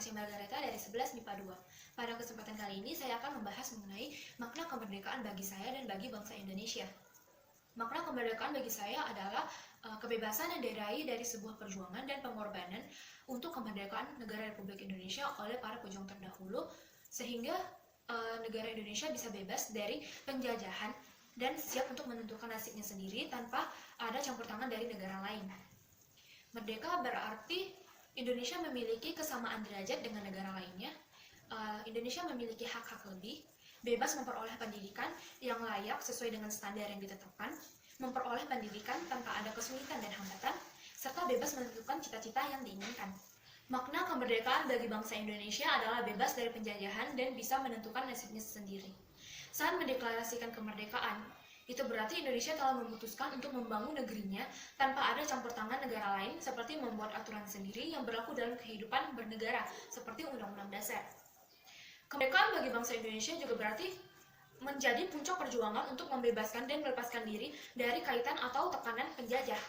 Marcia Margareta dari 11 MIPA 2. Pada kesempatan kali ini saya akan membahas mengenai makna kemerdekaan bagi saya dan bagi bangsa Indonesia. Makna kemerdekaan bagi saya adalah kebebasan yang diraih dari sebuah perjuangan dan pengorbanan untuk kemerdekaan negara Republik Indonesia oleh para pejuang terdahulu, sehingga negara Indonesia bisa bebas dari penjajahan dan siap untuk menentukan nasibnya sendiri tanpa ada campur tangan dari negara lain. Merdeka berarti Indonesia memiliki kesamaan derajat dengan negara lainnya. Indonesia memiliki hak-hak lebih, bebas memperoleh pendidikan yang layak sesuai dengan standar yang ditetapkan, memperoleh pendidikan tanpa ada kesulitan dan hambatan, serta bebas menentukan cita-cita yang diinginkan. Makna kemerdekaan bagi bangsa Indonesia adalah bebas dari penjajahan dan bisa menentukan nasibnya sendiri. Saat mendeklarasikan kemerdekaan, itu berarti Indonesia telah memutuskan untuk membangun negerinya tanpa ada campur tangan negara lain, seperti membuat aturan sendiri yang berlaku dalam kehidupan bernegara, seperti Undang-Undang Dasar. Kemerdekaan bagi bangsa Indonesia juga berarti menjadi puncak perjuangan untuk membebaskan dan melepaskan diri dari kaitan atau tekanan penjajah.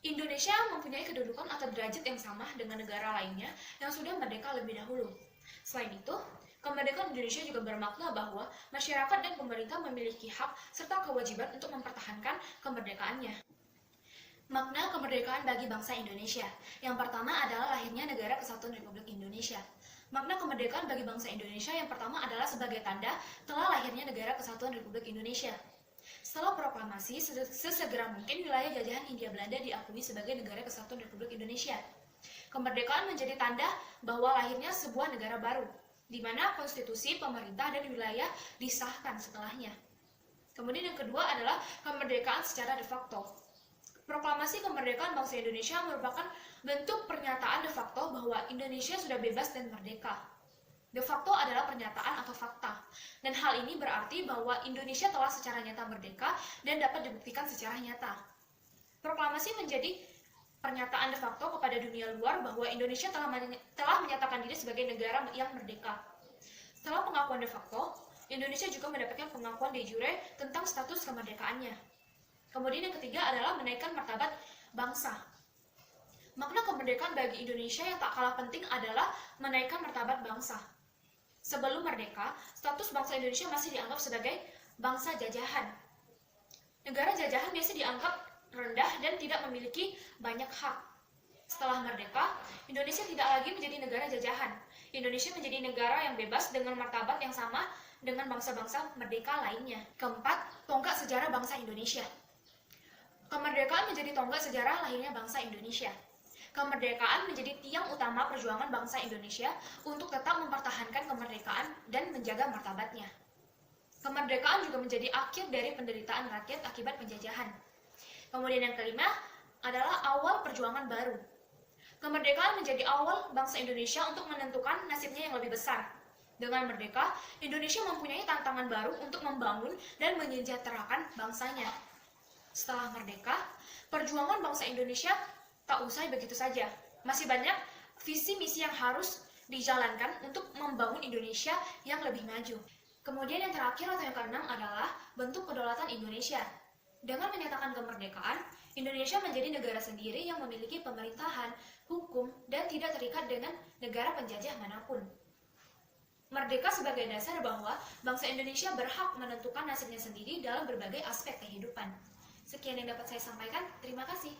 Indonesia mempunyai kedudukan atau derajat yang sama dengan negara lainnya yang sudah merdeka lebih dahulu. Selain itu, kemerdekaan Indonesia juga bermakna bahwa masyarakat dan pemerintah memiliki hak serta kewajiban untuk mempertahankan kemerdekaannya. Makna kemerdekaan bagi bangsa Indonesia. Yang pertama adalah lahirnya Negara Kesatuan Republik Indonesia. Makna kemerdekaan bagi bangsa Indonesia yang pertama adalah sebagai tanda telah lahirnya Negara Kesatuan Republik Indonesia. Setelah proklamasi, sesegera mungkin wilayah jajahan Hindia Belanda diakui sebagai Negara Kesatuan Republik Indonesia. Kemerdekaan menjadi tanda bahwa lahirnya sebuah negara baru, di mana konstitusi, pemerintah, dan wilayah disahkan setelahnya. Kemudian yang kedua adalah kemerdekaan secara de facto. Proklamasi kemerdekaan bangsa Indonesia merupakan bentuk pernyataan de facto bahwa Indonesia sudah bebas dan merdeka. De facto adalah pernyataan atau fakta, dan hal ini berarti bahwa Indonesia telah secara nyata merdeka dan dapat dibuktikan secara nyata. Proklamasi menjadi pernyataan de facto kepada dunia luar bahwa Indonesia telah menyatakan diri sebagai negara yang merdeka. Setelah pengakuan de facto, Indonesia juga mendapatkan pengakuan de jure tentang status kemerdekaannya. Kemudian yang ketiga adalah menaikkan martabat bangsa. Makna kemerdekaan bagi Indonesia yang tak kalah penting adalah menaikkan martabat bangsa. Sebelum merdeka, status bangsa Indonesia masih dianggap sebagai bangsa jajahan. Negara jajahan biasa dianggap rendah dan tidak memiliki banyak hak. Setelah merdeka, Indonesia tidak lagi menjadi negara jajahan. Indonesia menjadi negara yang bebas dengan martabat yang sama dengan bangsa-bangsa merdeka lainnya. Keempat, tonggak sejarah bangsa Indonesia. Kemerdekaan menjadi tonggak sejarah lahirnya bangsa Indonesia. Kemerdekaan menjadi tiang utama perjuangan bangsa Indonesia untuk tetap mempertahankan kemerdekaan dan menjaga martabatnya. Kemerdekaan juga menjadi akhir dari penderitaan rakyat akibat penjajahan. Kemudian yang kelima adalah awal perjuangan baru. Kemerdekaan menjadi awal bangsa Indonesia untuk menentukan nasibnya yang lebih besar. Dengan merdeka, Indonesia mempunyai tantangan baru untuk membangun dan menyejahterakan bangsanya. Setelah merdeka, perjuangan bangsa Indonesia tak usai begitu saja. Masih banyak visi misi yang harus dijalankan untuk membangun Indonesia yang lebih maju. Kemudian yang terakhir atau yang keenam adalah bentuk kedaulatan Indonesia. Dengan menyatakan kemerdekaan, Indonesia menjadi negara sendiri yang memiliki pemerintahan, hukum, dan tidak terikat dengan negara penjajah manapun. Merdeka sebagai dasar bahwa bangsa Indonesia berhak menentukan nasibnya sendiri dalam berbagai aspek kehidupan. Sekian yang dapat saya sampaikan. Terima kasih.